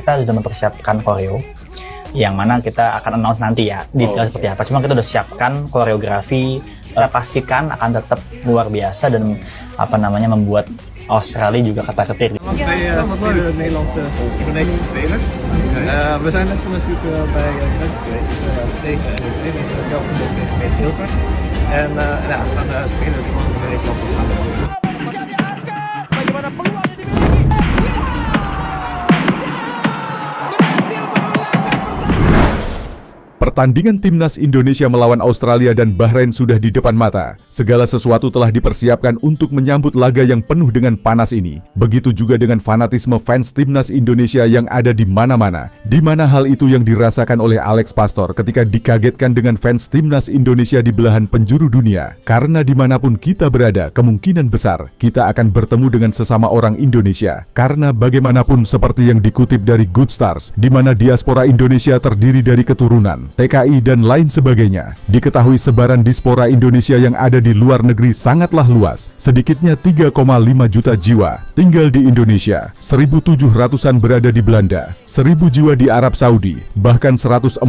kita sudah mempersiapkan koreo yang mana kita akan announce nanti ya detail seperti apa. Cuma kita udah siapkan koreografi, kita pastikan akan tetap luar biasa dan membuat Australia juga kata-ketir. De Nederlandse speler. We zijn net van natuurlijk bij Twente geweest tegen Nederlandse Belgische Hilter. En we gaan spelers van Nederland gaan. Pertandingan timnas Indonesia melawan Australia dan Bahrain sudah di depan mata. Segala sesuatu telah dipersiapkan untuk menyambut laga yang penuh dengan panas ini. Begitu juga dengan fanatisme fans timnas Indonesia yang ada di mana-mana. Di mana hal itu yang dirasakan oleh Alex Pastor ketika dikagetkan dengan fans timnas Indonesia di belahan penjuru dunia. Karena dimanapun kita berada, kemungkinan besar kita akan bertemu dengan sesama orang Indonesia. Karena bagaimanapun seperti yang dikutip dari Good Stars, di mana diaspora Indonesia terdiri dari keturunan TKI dan lain sebagainya. Diketahui sebaran diaspora Indonesia yang ada di luar negeri sangatlah luas. Sedikitnya 3,5 juta jiwa tinggal di Indonesia. 1.700-an berada di Belanda, 1.000 jiwa di Arab Saudi, bahkan 142.000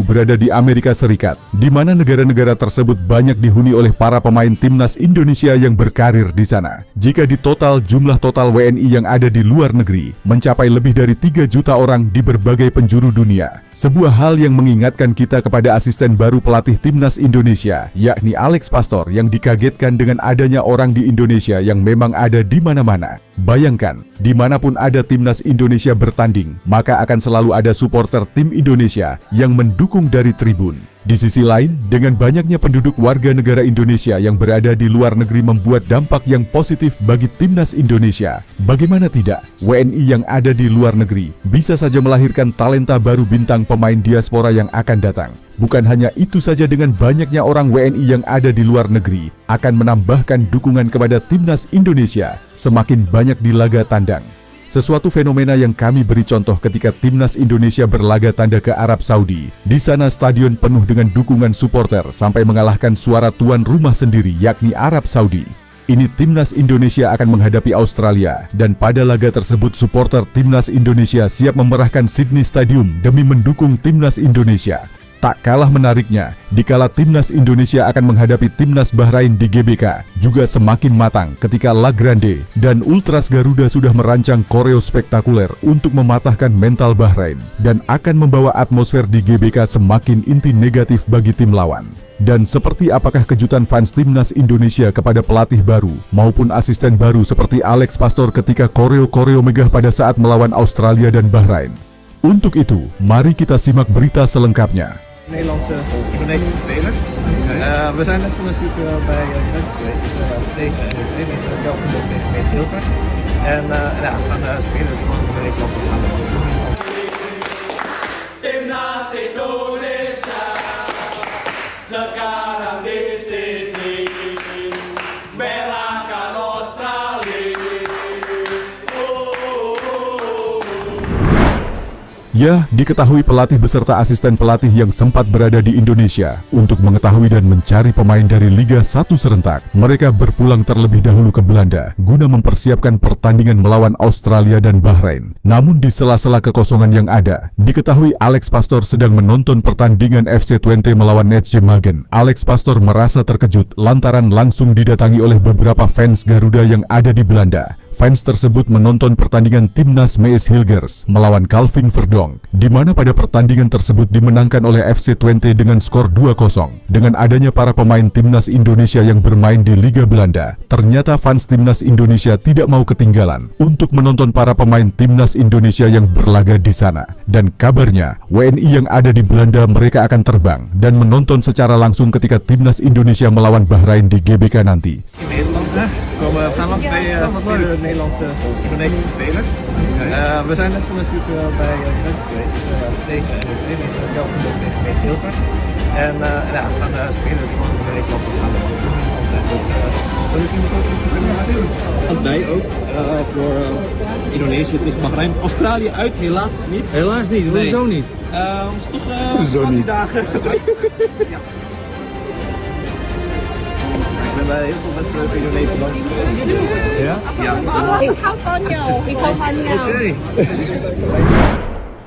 berada di Amerika Serikat, di mana negara-negara tersebut banyak dihuni oleh para pemain timnas Indonesia yang berkarir di sana. Jika di total jumlah total WNI yang ada di luar negeri mencapai lebih dari 3 juta orang di berbagai penjuru dunia. Sebuah hal yang mengingatkan kita kepada asisten baru pelatih timnas Indonesia, yakni Alex Pastor, yang dikagetkan dengan adanya orang di Indonesia yang memang ada di mana-mana. Bayangkan, dimanapun ada timnas Indonesia bertanding, maka akan selalu ada supporter tim Indonesia yang mendukung dari tribun. Di sisi lain, dengan banyaknya penduduk warga negara Indonesia yang berada di luar negeri membuat dampak yang positif bagi timnas Indonesia. Bagaimana tidak, WNI yang ada di luar negeri bisa saja melahirkan talenta baru bintang pemain diaspora yang akan datang. Bukan hanya itu saja, dengan banyaknya orang WNI yang ada di luar negeri akan menambahkan dukungan kepada timnas Indonesia semakin banyak di laga tandang. Sesuatu fenomena yang kami beri contoh ketika timnas Indonesia berlaga tanda ke Arab Saudi. Di sana stadion penuh dengan dukungan supporter sampai mengalahkan suara tuan rumah sendiri, yakni Arab Saudi. Ini timnas Indonesia akan menghadapi Australia, dan pada laga tersebut supporter timnas Indonesia siap memerahkan Sydney Stadium demi mendukung timnas Indonesia. Tak kalah menariknya, dikala timnas Indonesia akan menghadapi timnas Bahrain di GBK, juga semakin matang ketika La Grande dan Ultras Garuda sudah merancang koreo spektakuler untuk mematahkan mental Bahrain dan akan membawa atmosfer di GBK semakin inti negatif bagi tim lawan. Dan seperti apakah kejutan fans timnas Indonesia kepada pelatih baru maupun asisten baru seperti Alex Pastor ketika koreo-koreo megah pada saat melawan Australia dan Bahrain? Untuk itu, mari kita simak berita selengkapnya. Nederlandse speler. We zijn net van natuurlijk bij Twente geweest tegen Nederlandse Belgische Hilter. En we gaan spelers van Nederland gaan. Timnas Indonesia sekarang di sini belakan Australia. Ya, diketahui pelatih beserta asisten pelatih yang sempat berada di Indonesia untuk mengetahui dan mencari pemain dari Liga 1 serentak. Mereka berpulang terlebih dahulu ke Belanda guna mempersiapkan pertandingan melawan Australia dan Bahrain. Namun di sela-sela kekosongan yang ada, diketahui Alex Pastor sedang menonton pertandingan FC Twente melawan Nijmegen. Alex Pastor merasa terkejut lantaran langsung didatangi oleh beberapa fans Garuda yang ada di Belanda. Fans tersebut menonton pertandingan timnas Mees Hilgers melawan Calvin Verdonk, di mana pada pertandingan tersebut dimenangkan oleh FC Twente dengan skor 2-0. Dengan adanya para pemain timnas Indonesia yang bermain di Liga Belanda, ternyata fans timnas Indonesia tidak mau ketinggalan untuk menonton para pemain timnas Indonesia yang berlaga di sana. Dan kabarnya, WNI yang ada di Belanda mereka akan terbang dan menonton secara langsung ketika timnas Indonesia melawan Bahrain di GBK nanti. We gaan langs bij de Nederlandse speler. We zijn net van natuurlijk bij Twente geweest tegen Nederlandse Belgische Hilter. En we gaan spelers van Nederland gaan. Dus dat is misschien ook kunnen. Wij ook voor Indonesië tegen Bahrein. Australië uit, helaas niet. Helaas niet, hoezo niet? Toch Zo niet. dagen. Ik ben bij heel veel wedstrijden in Indonesië langs geweest. Ja? Ja. Ik hou van jou. Ik hou van jou. Oké.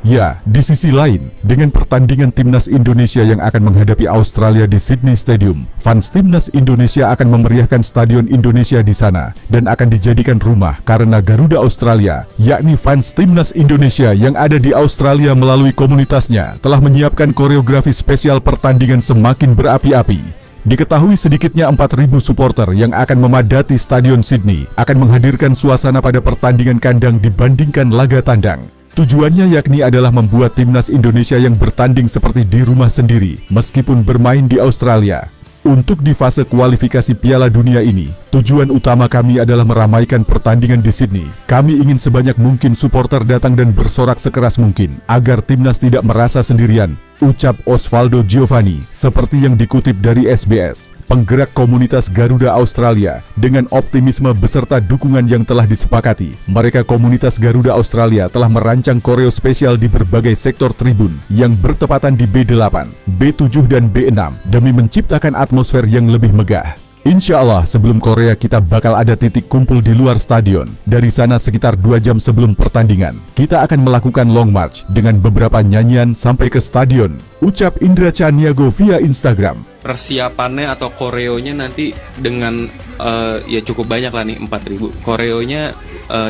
Ya, di sisi lain, dengan pertandingan timnas Indonesia yang akan menghadapi Australia di Sydney Stadium, fans timnas Indonesia akan memeriahkan Stadion Indonesia di sana dan akan dijadikan rumah karena Garuda Australia, yakni fans timnas Indonesia yang ada di Australia melalui komunitasnya, telah menyiapkan koreografi spesial pertandingan semakin berapi-api. Diketahui sedikitnya 4.000 supporter yang akan memadati Stadion Sydney akan menghadirkan suasana pada pertandingan kandang dibandingkan laga tandang. Tujuannya yakni adalah membuat timnas Indonesia yang bertanding seperti di rumah sendiri meskipun bermain di Australia. Untuk di fase kualifikasi Piala Dunia ini, tujuan utama kami adalah meramaikan pertandingan di Sydney. Kami ingin sebanyak mungkin supporter datang dan bersorak sekeras mungkin agar timnas tidak merasa sendirian, ucap Osvaldo Giovanni, seperti yang dikutip dari SBS. Penggerak komunitas Garuda Australia dengan optimisme beserta dukungan yang telah disepakati. Mereka komunitas Garuda Australia telah merancang koreo spesial di berbagai sektor tribun yang bertepatan di B8, B7 dan B6 demi menciptakan atmosfer yang lebih megah. Insya Allah sebelum Korea kita bakal ada titik kumpul di luar stadion. Dari sana sekitar 2 jam sebelum pertandingan, kita akan melakukan long march dengan beberapa nyanyian sampai ke stadion, ucap Indra Chaniago via Instagram. Persiapannya atau koreonya nanti dengan ya cukup banyak lah nih, 4.000. Koreonya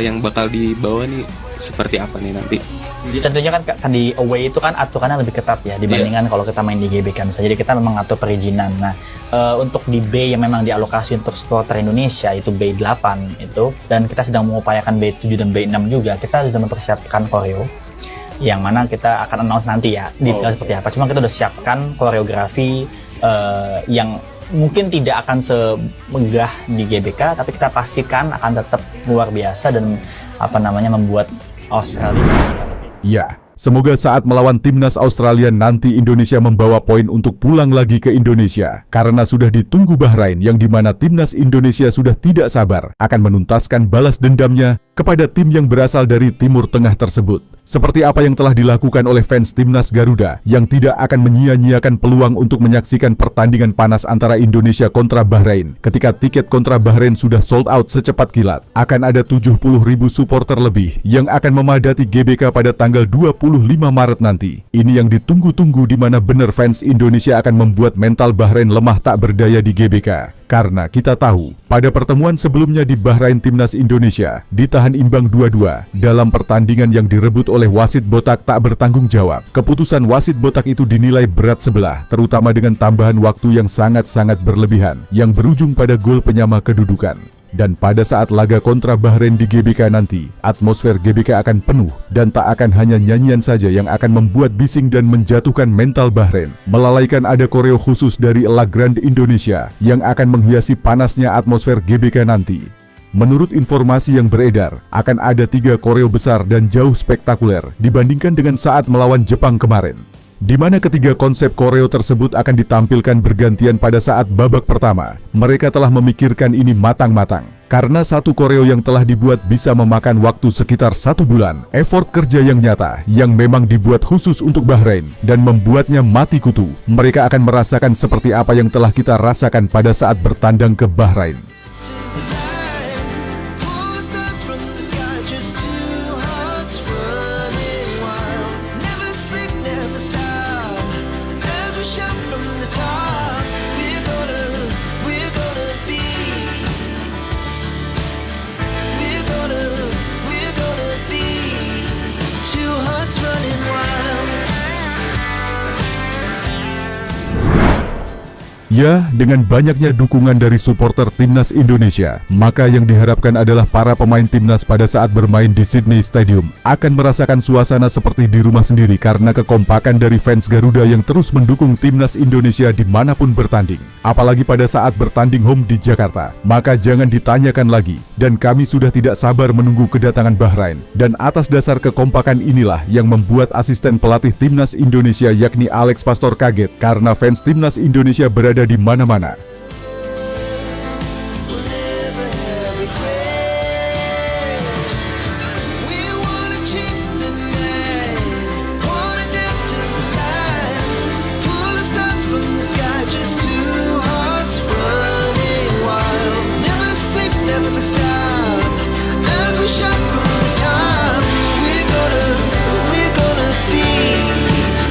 yang bakal dibawa nih seperti apa nih nanti? Tentunya kan di away itu kan aturannya lebih ketat ya dibandingkan kalau kita main di GBK misalnya. Jadi kita memang ngatur perizinan. Nah, untuk di B yang memang dialokasi untuk supporter Indonesia itu B8 itu, dan kita sedang mengupayakan B7 dan B6 juga. Kita sudah mempersiapkan koreo yang mana kita akan announce nanti ya detail seperti apa. Cuma kita udah siapkan koreografi yang mungkin tidak akan semegah di GBK, tapi kita pastikan akan tetap luar biasa dan membuat Australia. Ya, semoga saat melawan timnas Australia nanti Indonesia membawa poin untuk pulang lagi ke Indonesia. Karena sudah ditunggu Bahrain yang dimana timnas Indonesia sudah tidak sabar akan menuntaskan balas dendamnya kepada tim yang berasal dari Timur Tengah tersebut. Seperti apa yang telah dilakukan oleh fans timnas Garuda yang tidak akan menyia-nyiakan peluang untuk menyaksikan pertandingan panas antara Indonesia kontra Bahrain. Ketika tiket kontra Bahrain sudah sold out secepat kilat, akan ada 70.000 supporter lebih yang akan memadati GBK pada tanggal 25 Maret nanti. Ini yang ditunggu-tunggu di mana benar fans Indonesia akan membuat mental Bahrain lemah tak berdaya di GBK. Karena kita tahu, pada pertemuan sebelumnya di Bahrain timnas Indonesia ditahan imbang 2-2 dalam pertandingan yang direbut oleh wasit botak tak bertanggung jawab. Keputusan wasit botak itu dinilai berat sebelah, terutama dengan tambahan waktu yang sangat-sangat berlebihan, yang berujung pada gol penyama kedudukan. Dan pada saat laga kontra Bahrain di GBK nanti, atmosfer GBK akan penuh dan tak akan hanya nyanyian saja yang akan membuat bising dan menjatuhkan mental Bahrain. Melalaikan ada koreo khusus dari La Grande Indonesia yang akan menghiasi panasnya atmosfer GBK nanti. Menurut informasi yang beredar, akan ada 3 koreo besar dan jauh spektakuler dibandingkan dengan saat melawan Jepang kemarin. Di mana ketiga konsep koreo tersebut akan ditampilkan bergantian pada saat babak pertama. Mereka telah memikirkan ini matang-matang. Karena satu koreo yang telah dibuat bisa memakan waktu sekitar 1 bulan. Effort kerja yang nyata, yang memang dibuat khusus untuk Bahrain, dan membuatnya mati kutu. Mereka akan merasakan seperti apa yang telah kita rasakan pada saat bertandang ke Bahrain. Ya, dengan banyaknya dukungan dari supporter timnas Indonesia, maka yang diharapkan adalah para pemain timnas pada saat bermain di Sydney Stadium akan merasakan suasana seperti di rumah sendiri karena kekompakan dari fans Garuda yang terus mendukung timnas Indonesia dimanapun bertanding. Apalagi pada saat bertanding home di Jakarta, maka jangan ditanyakan lagi. Dan kami sudah tidak sabar menunggu kedatangan Bahrain. Dan atas dasar kekompakan inilah yang membuat asisten pelatih timnas Indonesia yakni Alex Pastor kaget karena fans timnas Indonesia berada di mana-mana.